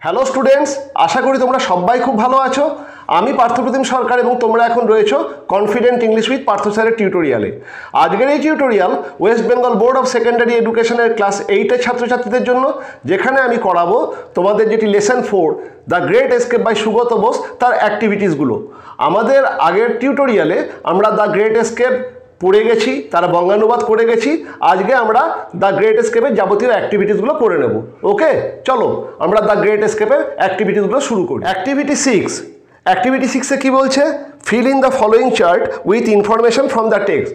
Hello students, আশা করি তোমরা সবাই খুব ভালো আছো। আমি পার্থপ্রতিম সরকার এবং তোমরা এখন রয়েছো কনফিডেন্ট ইংলিশ উইথ পার্থ স্যারের টিউটোরিয়ালে। আজকের এই tutorial West Bengal board of secondary এডুকেশনের ক্লাস 8-এর ছাত্রছাত্রীদের জন্য, যেখানে আমি করাবো তোমাদের যেটি lesson 4 the great escape by Sugata Bose তার অ্যাক্টিভিটিসগুলো। আমাদের আগের টিউটোরিয়ালে আমরা দ্য গ্রেট এস্কেপ পড়ে গেছি, তারা বঙ্গানুবাদ করে গেছি। আজকে আমরা দ্য গ্রেট এস্কেপের যাবতীয় অ্যাক্টিভিটিসগুলো করে নেব। ওকে, চলো আমরা দ্য গ্রেট এস্কেপের অ্যাক্টিভিটিসগুলো শুরু করি। অ্যাক্টিভিটি 6, অ্যাক্টিভিটি 6-এ কী বলছে? Fill in the following chart with information from the text.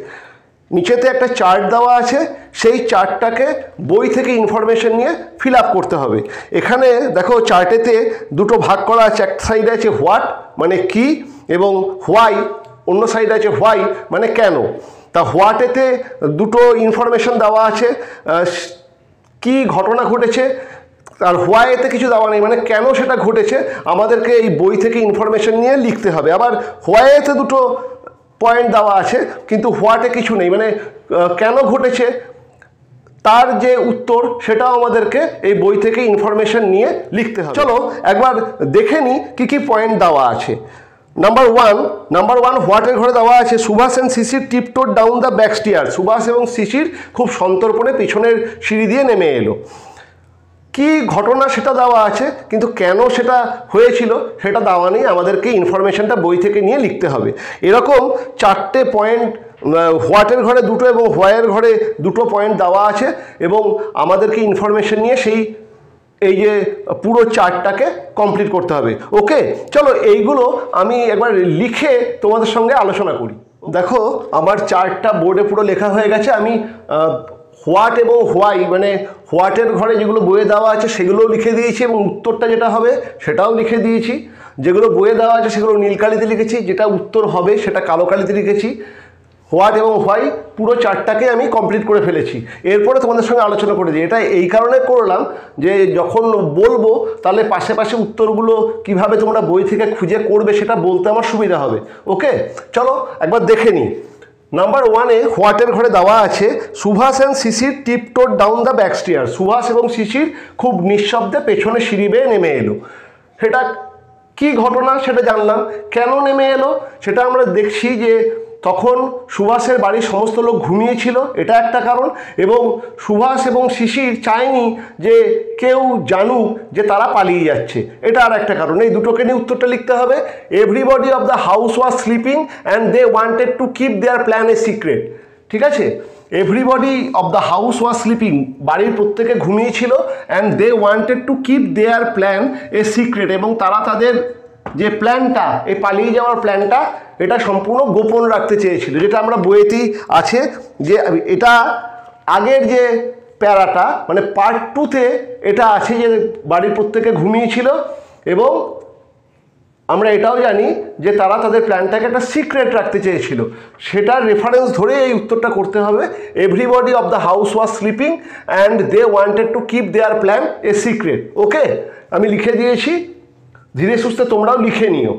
নিচেতে একটা চার্ট দেওয়া আছে, সেই চার্টটাকে বই থেকে ইনফরমেশন নিয়ে ফিল আপ করতে হবে। এখানে দেখো চার্টেতে দুটো ভাগ করা আছে, এক সাইডে আছে হোয়াট মানে কি, এবং হোয়াই অন্য সাইডে আছে হোয়াই মানে কেন। তা হোয়াটেতে দুটো ইনফরমেশন দেওয়া আছে, কি ঘটনা ঘটেছে, আর হোয়াইতে কিছু দেওয়া নেই, মানে কেন সেটা ঘটেছে আমাদেরকে এই বই থেকে ইনফরমেশন নিয়ে লিখতে হবে। আবার হোয়াইতে দুটো পয়েন্ট দেওয়া আছে, কিন্তু হোয়াটে কিছু নেই, মানে কেন ঘটেছে তার যে উত্তর সেটাও আমাদেরকে এই বই থেকে ইনফরমেশন নিয়ে লিখতে হবে। চলো একবার দেখে নিই কী কী পয়েন্ট দেওয়া আছে। নাম্বার ওয়ান হোয়াটের ঘরে দেওয়া আছে Subhas and Sisir tiptoed down the back stair. Subhas এবং শিশির খুব সন্তর্পণে পিছনের সিঁড়ি দিয়ে নেমে এলো। কি ঘটনা সেটা দেওয়া আছে, কিন্তু কেন সেটা হয়েছিল সেটা দেওয়া নেই, আমাদেরকে ইনফরমেশনটা বই থেকে নিয়ে লিখতে হবে। এরকম 4টে পয়েন্ট হোয়াটের ঘরে দুটো এবং হোয়াইয়ের ঘরে দুটো পয়েন্ট দেওয়া আছে, এবং আমাদেরকে ইনফরমেশন নিয়ে এই যে পুরো চার্টটাকে কমপ্লিট করতে হবে। ওকে, চলো এইগুলো আমি একবার লিখে তোমাদের সঙ্গে আলোচনা করি। দেখো আমার চার্টটা বোর্ডে পুরো লেখা হয়ে গেছে। আমি হোয়াট এবং হোয়াই মানে হোয়াটের ঘরে যেগুলো বইয়ে দেওয়া আছে সেগুলোও লিখে দিয়েছি, এবং উত্তরটা যেটা হবে সেটাও লিখে দিয়েছি। যেগুলো বইয়ে দেওয়া আছে সেগুলো নীল কালিতে লিখেছি, যেটা উত্তর হবে সেটা কালো কালিতে লিখেছি। হোয়াট এবং হোয়াই পুরো চার্টটাকে আমি কমপ্লিট করে ফেলেছি। এরপরে তোমাদের সঙ্গে আলোচনা করে দিই। এটা এই কারণে করলাম যে যখন বলবো তাহলে পাশে পাশে উত্তরগুলো কিভাবে তোমরা বই থেকে খুঁজে করবে সেটা বলতে আমার সুবিধা হবে। ওকে, চলো একবার দেখে নিই। নাম্বার 1-এ হোয়াটের ঘরে দেওয়া আছে Subhas and Sisir tiptoed down the back stair. Subhas এবং শিশির খুব নিঃশব্দে পেছনে সিঁড়ি বেয়ে নেমে এলো। সেটা কি ঘটনা সেটা জানলাম। কেন নেমে এলো সেটা আমরা দেখছি যে তখন সুভাষের বাড়ির সমস্ত লোক ঘুমিয়েছিল, এটা একটা কারণ, এবং সুভাষ এবং শিশির চায়নি যে কেউ জানুক যে তারা পালিয়ে যাচ্ছে, এটা আর একটা কারণ। এই দুটোকে নিয়ে উত্তরটা লিখতে হবে। Everybody of the house was sleeping and they wanted to keep their plan a secret. ঠিক আছে, everybody of the house was sleeping, বাড়ির প্রত্যেকে ঘুমিয়েছিল, and they wanted to keep their plan a secret, এবং তারা তাদের যে প্ল্যানটা, এই পালিয়ে যাওয়ার প্ল্যানটা, এটা সম্পূর্ণ গোপন রাখতে চেয়েছিল। যেটা আমরা বইয়েতেই আছে যে এটা আগের যে প্যারাটা মানে পার্ট 2-তে এটা আছে যে বাড়ির প্রত্যেকে ঘুমিয়েছিল, এবং আমরা এটাও জানি যে তারা তাদের প্ল্যানটাকে একটা সিক্রেট রাখতে চেয়েছিল। সেটার রেফারেন্স ধরে এই উত্তরটা করতে হবে। Everybody of the house was sleeping and they wanted to keep their plan a secret. Okay, আমি লিখে দিয়েছি, ধীরে সুস্থে তোমরাও লিখে নিও।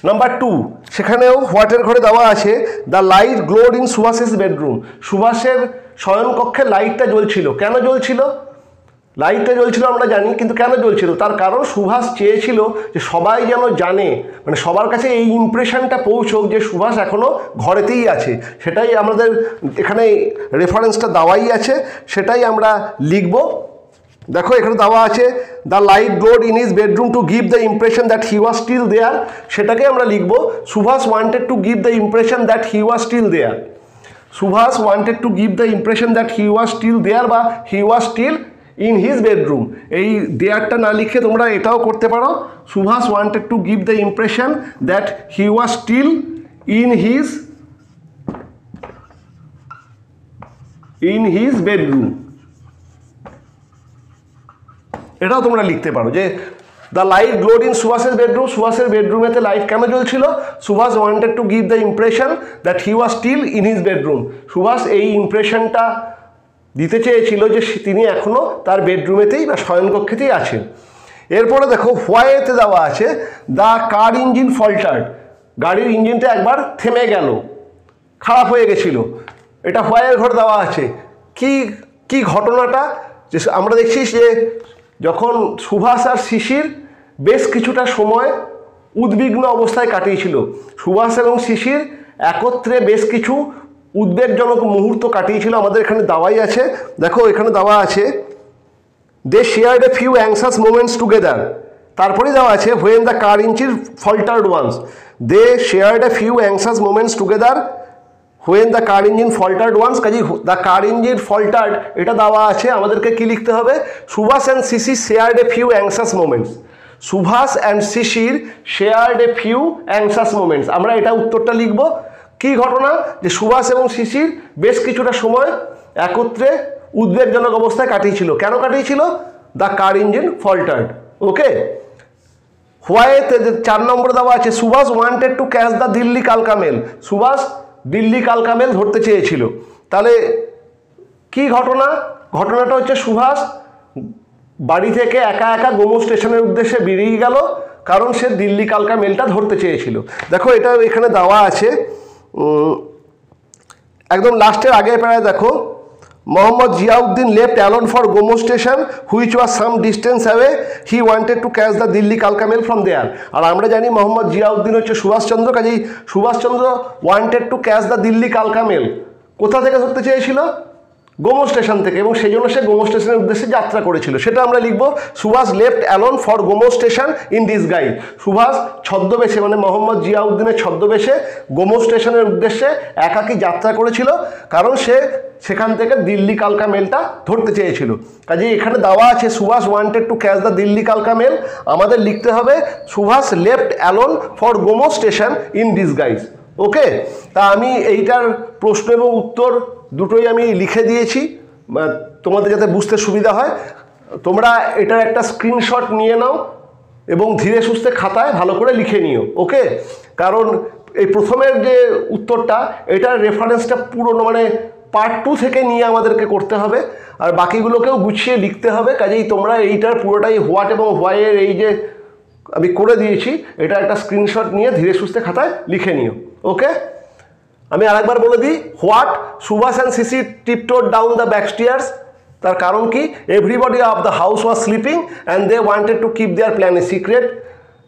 নাম্বার 2, সেখানেও হোয়াটের ঘরে দেওয়া আছে the light glowed in Subhas's bedroom. সুভাষের শয়নকক্ষে লাইটটা জ্বলছিল। কেন জ্বলছিল? লাইটটা জ্বলছিল আমরা জানি, কিন্তু কেন জ্বলছিল? তার কারণ সুভাষ চেয়েছিল যে সবাই যেন জানে, মানে সবার কাছে এই ইমপ্রেশনটা পৌঁছক যে সুভাষ এখনও ঘরেতেই আছে। সেটাই আমাদের এখানে রেফারেন্সটা দেওয়াই আছে, সেটাই আমরা লিখব। দেখো এখানে দেওয়া আছে the light glowed in his bedroom to give the impression that he was still there. সেটাকে আমরা লিখব Subhas wanted to give the impression that he was still there. Subhas wanted to give the impression that he was still there, বা he was still in his bedroom. এই দেয়ারটা না লিখে তোমরা এটাও করতে পারো, Subhas wanted to give the impression that he was still in his bedroom. এটাও তোমরা লিখতে পারো যে দ্য লাইট গ্লোড ইন সুভাষের বেডরুম। সুভাষের বেডরুমেতে লাইট কেন জ্বলছিল? Subhas wanted to give the impression that he was still in his bedroom. Subhas এই ইমপ্রেশনটা দিতে চেয়েছিল যে তিনি এখনও তার বেডরুমেতেই বা শয়নকক্ষেতেই আছেন। এরপরে দেখো হোয়াইতে দেওয়া আছে দ্য কার ইঞ্জিন ফল্টার্ড। গাড়ির ইঞ্জিনটা একবার থেমে গেল, খারাপ হয়ে গেছিল। এটা হোয়াইয়ের ঘরে দেওয়া আছে। কি ঘটনাটা? যে আমরা দেখছি যে যখন সুভাষ আর শিশির বেশ কিছুটা সময় উদ্বিগ্ন অবস্থায় কাটিয়েছিল। সুভাষ এবং শিশির একত্রে বেশ কিছু উদ্বেগজনক মুহূর্ত কাটিয়েছিল। আমাদের এখানে দাওয়াই আছে, দেখো এখানে দেওয়া আছে they shared a few anxious moments together, তারপরেই দেওয়া আছে when the car engine faltered once, they shared a few anxious moments together when the car engine faltered once, কাজেই দ্য কার ইঞ্জিন ফল্টার্ড এটা দেওয়া আছে। আমাদেরকে কি লিখতে হবে? Subhas and Sisir shared a few anxious moments, Subhas and Sisir shared a few anxious moments. আমরা এটা উত্তরটা লিখব। কি ঘটনা? যে সুভাষ এবং শিশির বেশ কিছুটা সময় একত্রে উদ্বেগজনক অবস্থায় কাটিয়েছিল। কেন কাটিয়েছিল? The car engine ফল্টার্ড। ওকে, হোয়াইতে 4 নম্বরে দেওয়া আছে Subhash wanted to catch the Delhi কালকা মেল, সুভাষ দিল্লি কালকা মেল ধরতে চেয়েছিল। তাহলে কি ঘটনা? ঘটনাটা হচ্ছে সুভাষ বাড়ি থেকে একা একা গোমো স্টেশনের উদ্দেশ্যে বেরিয়ে গেল, কারণ সে দিল্লি কালকা মেলটা ধরতে চেয়েছিল। দেখো এটা এখানে দেওয়া আছে একদম লাস্টের আগের প্যারায়, দেখো Mohammad Ziauddin left alone for Gomoh station which was some distance away, he wanted to catch the Delhi কালকা মেল ফ্রম দেয়ার। আর আমরা জানি মোহাম্মদ জিয়াউদ্দিন হচ্ছে সুভাষচন্দ্র, কাজেই Subhashchandra wanted to catch the Delhi কালকা মেল কোথা থেকে ধরতে চেয়েছিল? গোমো স্টেশন থেকে, এবং সেই জন্য সে গোমো স্টেশনের উদ্দেশ্যে যাত্রা করেছিল। সেটা আমরা লিখব Subhash left alone for Gomoh station in disguise, Subhash ছদ্মবেশে মানে মোহাম্মদ জিয়াউদ্দিনের ছদ্মবেশে গোমো স্টেশনের উদ্দেশ্যে একাকী যাত্রা করেছিল, কারণ সে সেখান থেকে দিল্লি কালকা মেলটা ধরতে চেয়েছিল। কাজেই এখানে দেওয়া আছে Subhash wanted to catch the Delhi কালকা মেল, আমাদের লিখতে হবে Subhas left alone for Gomoh station in disguise. Okay, তা আমি এইটার প্রশ্ন এবং উত্তর দুটোই আমি লিখে দিয়েছি তোমাদের যাতে বুঝতে সুবিধা হয়। তোমরা এটার একটা স্ক্রিনশট নিয়ে নাও এবং ধীরে সুস্থে খাতায় ভালো করে লিখে নিও। ওকে, কারণ এই প্রথমের যে উত্তরটা এটার রেফারেন্সটা পুরনো মানে পার্ট 2 থেকে নিয়ে আমাদেরকে করতে হবে, আর বাকিগুলোকেও গুছিয়ে লিখতে হবে। কাজেই তোমরা এইটার পুরোটাই হোয়াট এবং হোয়াইয়ের এই যে আমি করে দিয়েছি এটা একটা স্ক্রিনশট নিয়ে ধীরে সুস্থে খাতায় লিখে নিও। ওকে, আমি আরেকবার বলে দিই what, Subhas and Sisir tiptoed down the backstairs, তার কারণ কি? Everybody of the house was sleeping and they wanted to keep their plan a secret.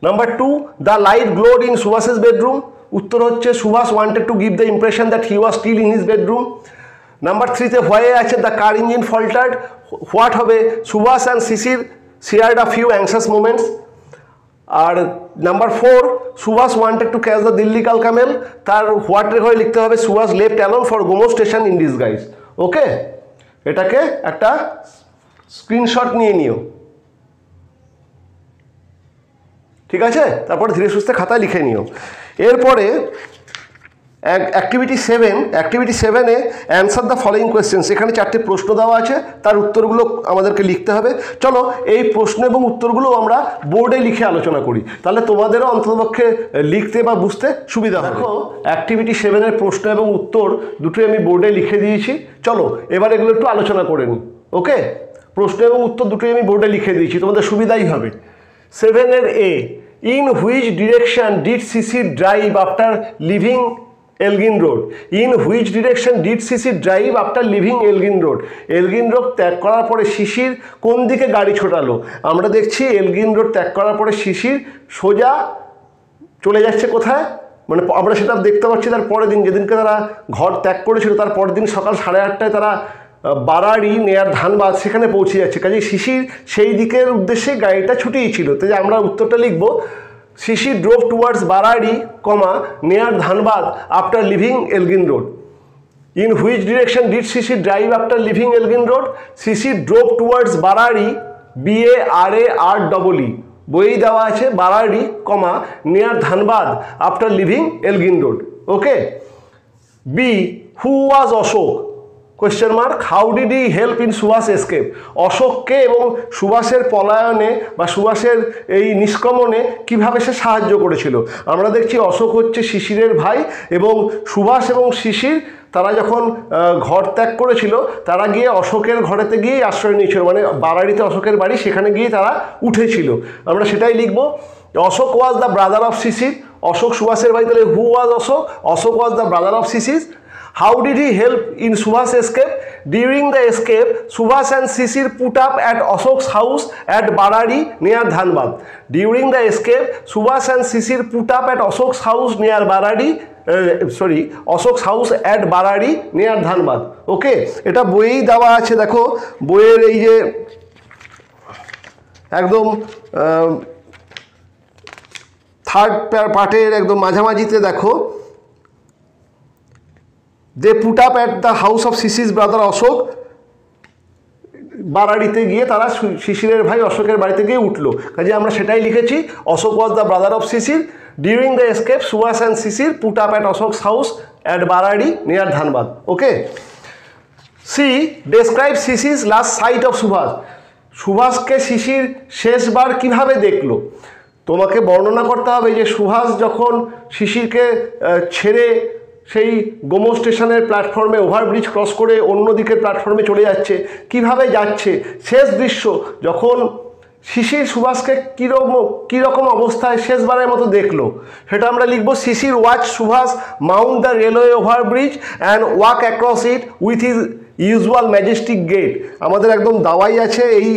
Number 2, the light glowed in Subhas's bedroom, উত্তর হচ্ছে Subhas wanted to give the impression that he was still in his bedroom. Number 3-তে why আছে the car engine faltered, what হবে? Subhas and Sisir shared a few anxious moments. আর number 4, Subhas wanted to catch the Delhi কালকা mail, তার হোয়াটের ঘরে লিখতে হবে Subhas left alone for Gomoh station in disguise. Okay, এটাকে একটা স্ক্রিনশট নিয়ে নিও, ঠিক আছে? তারপর ধীরে সুস্থে খাতায় লিখে নিও। এরপরে অ্যাক্টিভিটি 7-এ অ্যান্সার দ্য ফলোয়িং কোয়েশ্চেন্স, এখানে 4টে প্রশ্ন দেওয়া আছে, তার উত্তরগুলো আমাদেরকে লিখতে হবে। চলো এই প্রশ্ন এবং উত্তরগুলো আমরা বোর্ডে লিখে আলোচনা করি, তাহলে তোমাদেরও অন্ততপক্ষে লিখতে বা বুঝতে সুবিধা হবে। দেখো অ্যাক্টিভিটি 7-এর প্রশ্ন এবং উত্তর দুটোই আমি বোর্ডে লিখে দিয়েছি। চলো এবার এগুলো একটু আলোচনা করে নিই। ওকে, প্রশ্ন এবং উত্তর দুটোই আমি বোর্ডে লিখে দিয়েছি, তোমাদের সুবিধাই হবে। 7-এর A, in which direction did Sisir drive after leaving Elgin Road, in which direction did Sisir drive after leaving Elgin Road, Elgin Road ত্যাগ করার পরে শিশির কোন দিকে গাড়ি ছোটালো? আমরা দেখছি এলগিন রোড ত্যাগ করার পরে শিশির সোজা চলে যাচ্ছে কোথায়, মানে আমরা সেটা দেখতে পাচ্ছি তার পরের দিন, যেদিনকে তারা ঘর ত্যাগ করেছিল তার পরের দিন সকাল 8:30টায় তারা বারাড়ি নেয়ার ধানবাদ সেখানে পৌঁছে যাচ্ছে। কাজে শিশির সেই দিকের উদ্দেশ্যে গাড়িটা ছুটিয়েছিল। তো যে আমরা উত্তরটা লিখব শিশির drove towards Bararee, near Dhanbad after leaving Elgin Road. In which direction did Sisir drive after leaving Elgin Road? Sisir drove towards Bararee, BARAREE, বইয়েই দেওয়া আছে Bararee, near Dhanbad after leaving Elgin Road. Okay, B, who was Ashok? Question mark, how did he help in Subhas escape? অশোককে এবং সুভাষের পলায়নে বা সুভাষের এই নিষ্ক্রমণে কিভাবে সে সাহায্য করেছিল? আমরা দেখছি অশোক হচ্ছে শিশিরের ভাই, এবং সুভাষ এবং শিশির তারা যখন ঘর ত্যাগ করেছিল তারা গিয়ে অশোকের ঘরেতে গিয়েই আশ্রয় নিয়েছিল, মানে বারাড়িতে অশোকের বাড়ি, সেখানে গিয়ে তারা উঠেছিল। আমরা সেটাই লিখব। Ashok was the brother of Sisir, Ashok সুভাষের ভাই, তাহলে who was Ashok? Ashok was the brother of Sisir. How did he help in Subhash escape? During the escape, Subhash and Shishir put up at Ashok's house at Barari near Dhanbad. During the escape, Subhash and Shishir put up at Ashok's house near Barari. Ashok's house at Barari near Dhanbad. ওকে, এটা বইয়েই দেওয়া আছে। দেখো বইয়ের এই যে একদম third পার্টের একদম মাঝামাঝিতে দেখো, they put up at the house of Sisir brother Ashok. বারাড়িতে গিয়ে তারা শিশিরের ভাই অশোকের বাড়িতে গিয়ে উঠলো, কাজে আমরা সেটাই লিখেছি। Ashok was the brother of Sisir. During the escape Subhas and Sisir put up at Ashok's house at Bararee near Dhanbad. Okay, C describe Sisir last sight of Subhas. সুভাষকে শিশির শেষবার কিভাবে দেখলো? তোমাকে বর্ণনা করতে হবে যে সুভাষ যখন শিশিরকে ছেড়ে সেই গোমো স্টেশনের প্ল্যাটফর্মে ওভারব্রিজ ক্রস করে অন্য দিকের প্ল্যাটফর্মে চলে যাচ্ছে, কিভাবে যাচ্ছে, শেষ দৃশ্য যখন শিশির সুভাষকে কীরকম অবস্থায় শেষবারের মতো দেখলো, সেটা আমরা লিখবো Sisir watch Subhas mount the railway overbridge and walk across it with his usual majestic gait. আমাদের একদম দাওয়াই আছে এই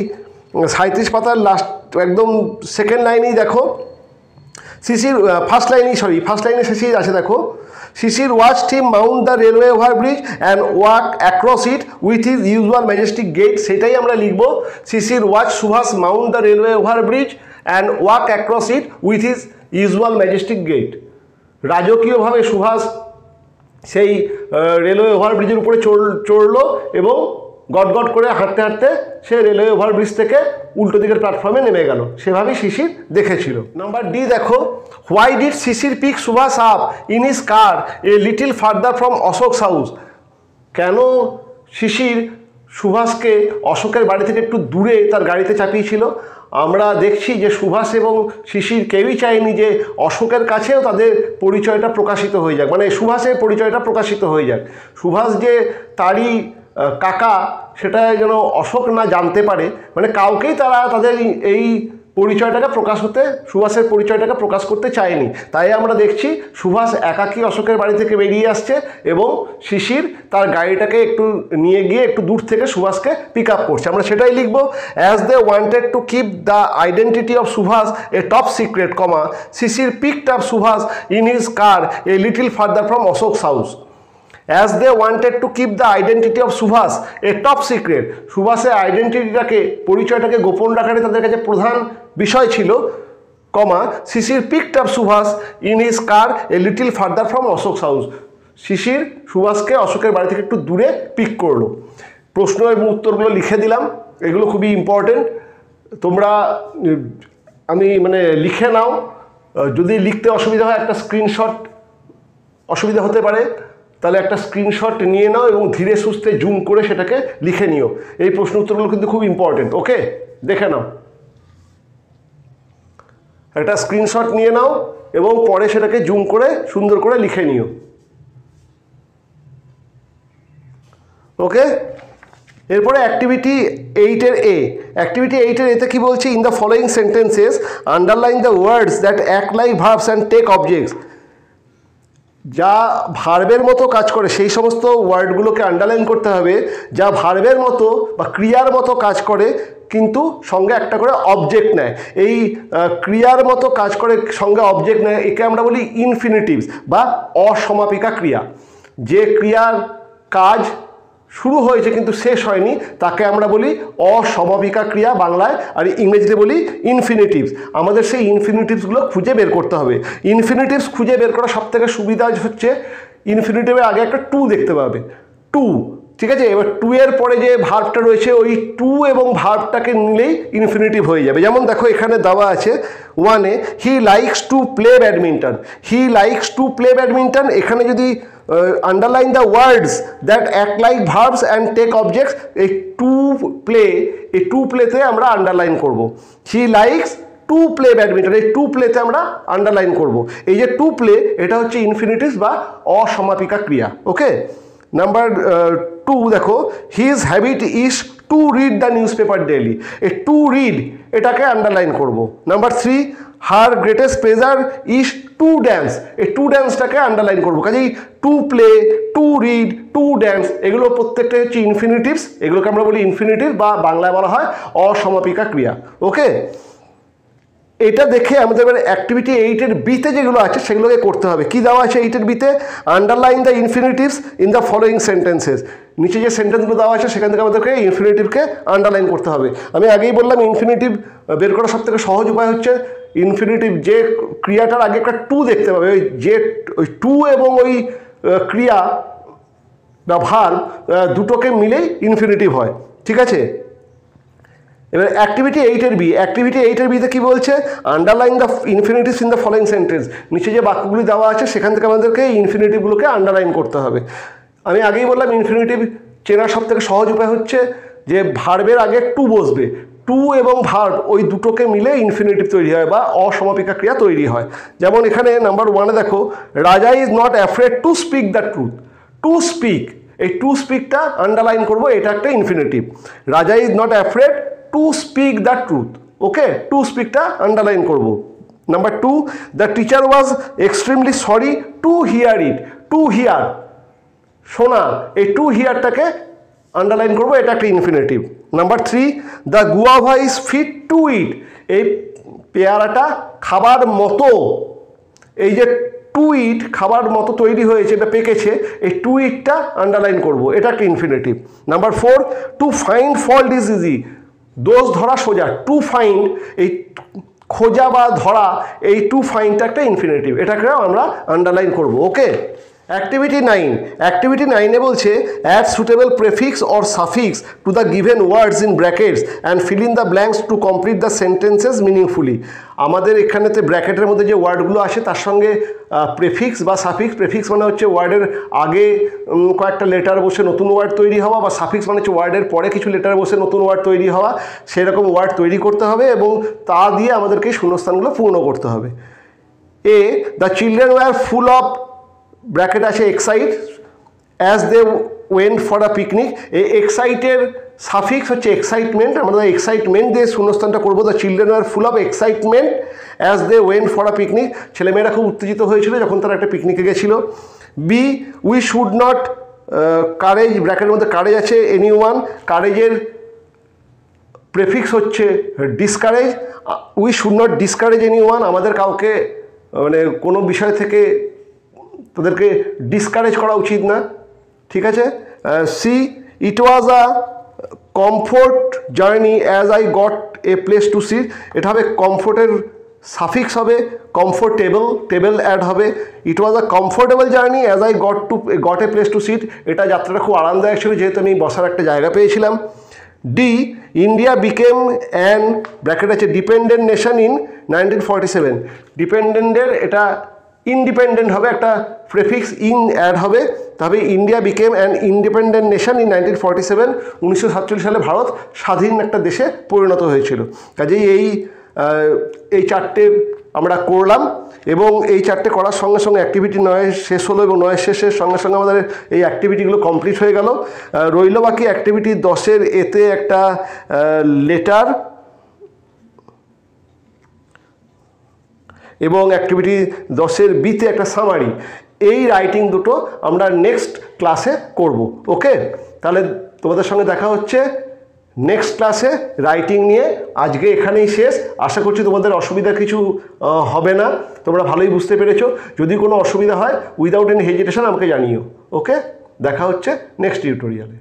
37 পাতার লাস্ট একদম সেকেন্ড লাইনেই দেখো শিশির, ফার্স্ট লাইনে শিশির আছে। দেখো Sisir watched him mount the railway overbridge and walk across it with his usual majestic gait, সেটাই আমরা লিখবো Sisir watch Subhas mount the railway overbridge and walk across it with his usual majestic gait. রাজকীয়ভাবে সুভাষ সেই রেলওয়ে ওভারব্রিজের উপরে চড়লো এবং গটগট করে হাঁটতে হাঁটতে সে রেলওয়ে ওভারব্রিজ থেকে উল্টো দিকের প্ল্যাটফর্মে নেমে গেল, সেভাবেই শিশির দেখেছিল। নাম্বার ডি দেখো, why did Sisir pick Subhas up in his car a little farther from Ashok's house? কেন শিশির সুভাষকে অশোকের বাড়ি থেকে একটু দূরে তার গাড়িতে চাপিয়েছিল? আমরা দেখছি যে সুভাষ এবং শিশির কেউই চায়নি যে অশোকের কাছেও তাদের পরিচয়টা প্রকাশিত হয়ে যাক, মানে সুভাষের পরিচয়টা প্রকাশিত হয়ে যাক। সুভাষ যে তারই কাকা সেটা যেন অশোক না জানতে পারে, মানে কাউকেই তারা তাদের এই পরিচয়টাকে সুভাষের পরিচয়টাকে প্রকাশ করতে চায়নি। তাই আমরা দেখছি সুভাষ একাকী অশোকের বাড়ি থেকে বেরিয়ে আসছে এবং শিশির তার গাড়িটাকে একটু নিয়ে গিয়ে একটু দূর থেকে সুভাষকে পিক আপ করছে। আমরা সেটাই লিখব, as they wanted to keep the identity of Subhas a top secret, Sisir picked up Subhas in his car a little farther from Ashok's house. As they wanted to keep the identity of Subhas a top secret, সুভাষের আইডেন্টিটিটাকে পরিচয়টাকে গোপন রাখাটা তাদের কাছে প্রধান বিষয় ছিল, Sisir picked up Subhas in his car a little farther from Ashok's house. Sisir সুভাষকে অশোকের বাড়ি থেকে একটু দূরে পিক করলো। প্রশ্ন এবং উত্তরগুলো লিখে দিলাম, এগুলো খুবই ইম্পর্টেন্ট, তোমরা লিখে নাও। যদি লিখতে অসুবিধা হয় একটা স্ক্রিনশট অসুবিধা হতে পারে, তাহলে একটা স্ক্রিনশট নিয়ে নাও এবং ধীরে সুস্থে জুম করে সেটাকে লিখে নিও। এই প্রশ্ন উত্তরগুলো কিন্তু খুব ইম্পর্টেন্ট। ওকে, দেখে নাও, একটা স্ক্রিনশট নিয়ে নাও এবং পরে সেটাকে জুম করে সুন্দর করে লিখে নিও। ওকে, এরপরে অ্যাক্টিভিটি 8-এর এ। অ্যাক্টিভিটি 8-এর এতে কি বলছে? In the following sentences underline the words that act like verbs and take objects. যা ভার্বের মতো কাজ করে সেই সমস্ত ওয়ার্ডগুলোকে আন্ডারলাইন করতে হবে, যা ভার্বের মতো বা ক্রিয়ার মতো কাজ করে কিন্তু সঙ্গে একটা করে অবজেক্ট নেয়। এই ক্রিয়ার মতো কাজ করে সঙ্গে অবজেক্ট নেয়, একে আমরা বলি ইনফিনিটিভস বা অসমাপিকা ক্রিয়া। যে ক্রিয়ার কাজ শুরু হয়েছে কিন্তু শেষ হয়নি তাকে আমরা বলি অসমাপিকা ক্রিয়া বাংলায়, আর ইংরেজিতে বলি ইনফিনিটিভস। আমাদের সেই ইনফিনিটিভসগুলো খুঁজে বের করতে হবে। ইনফিনিটিভস খুঁজে বের করা সবথেকে সুবিধা হচ্ছে ইনফিনিটিভের আগে একটা টু দেখতে পাবে, টু, ঠিক আছে? এবার টু এর পরে যে ভার্বটা রয়েছে ওই টু এবং ভার্বটাকে নিলেই ইনফিনিটিভ হয়ে যাবে। যেমন দেখো এখানে দেওয়া আছে 1-এ, he likes to play badminton. He likes to play badminton, এখানে যদি underline the words that act like verbs and take objects, এই টু প্লেতে আমরা আন্ডারলাইন করব। He likes to play badminton, এই টু প্লেতে আমরা আন্ডারলাইন করব। এই যে টু প্লে, এটা হচ্ছে ইনফিনিটিভস বা অসমাপিকা ক্রিয়া। ওকে, নাম্বার 2 দেখো, his habit is to read the news paper daily. এই টু রিড এটাকে আন্ডারলাইন করব। Number 3, her greatest pleasure is to dance, এই টু ড্যান্সটাকে আন্ডারলাইন করবো। কাজেই to play, to read, to dance এগুলো প্রত্যেকটা হচ্ছে ইনফিনিটিভস, এগুলোকে আমরা বলি ইনফিনিটিভ বা বাংলায় বলা হয় অসমাপিকা ক্রিয়া। ওকে, এটা দেখে আমাদের এবার অ্যাক্টিভিটি 8-এর বিতে যেগুলো আছে সেগুলোকে করতে হবে। কি দেওয়া আছে 8-এর বিতে? Underline the infinitives in the following sentences. নিচে যে সেন্টেন্সগুলো দেওয়া আছে সেখান থেকে আমাদেরকে ইনফিনিটিভকে আন্ডারলাইন করতে হবে। আমি আগেই বললাম ইনফিনিটিভ বের করার সবথেকে সহজ উপায় হচ্ছে ইনফিনিটিভ যে ক্রিয়াটার আগে একটা টু দেখতে পাবে, ওই টু এবং ওই ক্রিয়া বা ভার্ব দুটোকে মিলেই ইনফিনিটিভ হয়। ঠিক আছে, এবার অ্যাক্টিভিটি 8-এর বি, অ্যাক্টিভিটি 8-এর বিতে কী বলছে? Underline the infinitives in the following sentence. নিচে যে বাক্যগুলি দেওয়া আছে সেখান থেকে আমাদেরকে ইনফিনিটিভগুলোকে আন্ডারলাইন করতে হবে। আমি আগেই বললাম ইনফিনিটিভ চেনার সব থেকে সহজ উপায় হচ্ছে যে ভার্বের আগে টু বসবে, টু এবং ভার্ব ওই দুটোকে মিলে ইনফিনিটিভ তৈরি হয় বা অসমাপিকা ক্রিয়া তৈরি হয়। যেমন এখানে নাম্বার 1-এ দেখো, Raja is not afraid to speak the truth. To speak, এই টু স্পিকটা আন্ডারলাইন করবো, এটা একটা infinitive. Raja is not afraid to speak the truth. Okay, to স্পিকটা আন্ডারলাইন করব। Number 2, the teacher was extremely sorry to hear it. To hear, শোনা, এই to হিয়ারটাকে আন্ডারলাইন করবো, এটা একটা infinitive. Number 3, the guava is fit to eat. এই পেয়ারাটা খাবার মতো, এই যে টু ইট খাবার মতো তৈরি হয়েছে বা পেকেছে, এই টু ইটটা আন্ডারলাইন করবো, এটা একটা infinitive. Number 4, to find fault is easy. দোষ ধরা সোজা, টু ফাইন্ড, এই খোঁজা বা ধরা, এই টু ফাইন্ডটা একটা ইনফিনিটিভ, এটাকেও আমরা আন্ডারলাইন করব। ওকে, অ্যাক্টিভিটি 9, অ্যাক্টিভিটি 9-এ বলছে add suitable prefix or suffix to the given words in brackets and fill in the blanks to complete the sentences meaningfully. আমাদের এখানেতে ব্র্যাকেটের মধ্যে যে ওয়ার্ডগুলো আসে তার সঙ্গে প্রেফিক্স বা সাফিক্স, প্রেফিক্স মানে হচ্ছে ওয়ার্ডের আগে কয়েকটা লেটার বসে নতুন ওয়ার্ড তৈরি হওয়া, বা সাফিক্স মানে হচ্ছে ওয়ার্ডের পরে কিছু লেটার বসে নতুন ওয়ার্ড তৈরি হওয়া, সেরকম ওয়ার্ড তৈরি করতে হবে এবং তা দিয়ে আমাদেরকে শূন্যস্থানগুলো পূর্ণ করতে হবে। A, the children were full of, bracket আছে excite, as they went for a picnic. এই এক্সাইটের সাফিক্স হচ্ছে এক্সাইটমেন্ট, আমরা এক্সাইটমেন্ট দিয়ে শূন্যস্থানটা করবো। The children are full of excitement as they went for a picnic. ছেলেমেয়েরা খুব উত্তেজিত হয়েছিল যখন তারা একটা পিকনিকে গেছিলো। B, we should not courage, ব্র্যাকেটের মধ্যে কারেজ আছে এনি ওয়ান, কারেজের প্রেফিক্স হচ্ছে discourage. We should not discourage any one, আমাদের কাউকে মানে কোনো বিষয় থেকে তাদেরকে ডিসকারেজ করা উচিত না। ঠিক আছে। C, it was a comfort journey as I got a place to sit. এটা হবে কমফোর্টের সাফিক্স হবে কমফোর্টেবল, টেবল অ্যাড হবে। It was a comfortable journey as I got a place to sit. এটা যাত্রাটা খুব আরামদায়ক ছিল যেহেতু আমি বসার একটা জায়গা পেয়েছিলাম। D, India became an, bracket আছে ডিপেন্ডেন্ট নেশন ইন 1947। ডিপেন্ডেন্টের এটা ইন্ডিপেন্ডেন্ট হবে, একটা প্রেফিক্স ইন অ্যাড হবে, তবে India became an independent nation in 1947। 1947 সালে ভারত স্বাধীন একটা দেশে পরিণত হয়েছিল। কাজেই এই চারটে আমরা করলাম এবং এই চারটে করার সঙ্গে সঙ্গে অ্যাক্টিভিটি 9 শেষ হলো এবং 9 শেষের সঙ্গে সঙ্গে আমাদের এই অ্যাক্টিভিটিগুলো কমপ্লিট হয়ে গেল। রইল বাকি অ্যাক্টিভিটি 10-এর এতে একটা লেটার এবং অ্যাক্টিভিটি 10-এর বিতে একটা সামারি। এই রাইটিং দুটো আমরা নেক্সট ক্লাসে করব। ওকে, তাহলে তোমাদের সঙ্গে দেখা হচ্ছে নেক্সট ক্লাসে রাইটিং নিয়ে। আজকে এখানেই শেষ। আশা করছি তোমাদের অসুবিধা কিছু হবে না, তোমরা ভালোই বুঝতে পেরেছো। যদি কোনো অসুবিধা হয় উইদাউট এনি হেজিটেশন আমাকে জানিও। ওকে, দেখা হচ্ছে নেক্সট টিউটোরিয়ালে।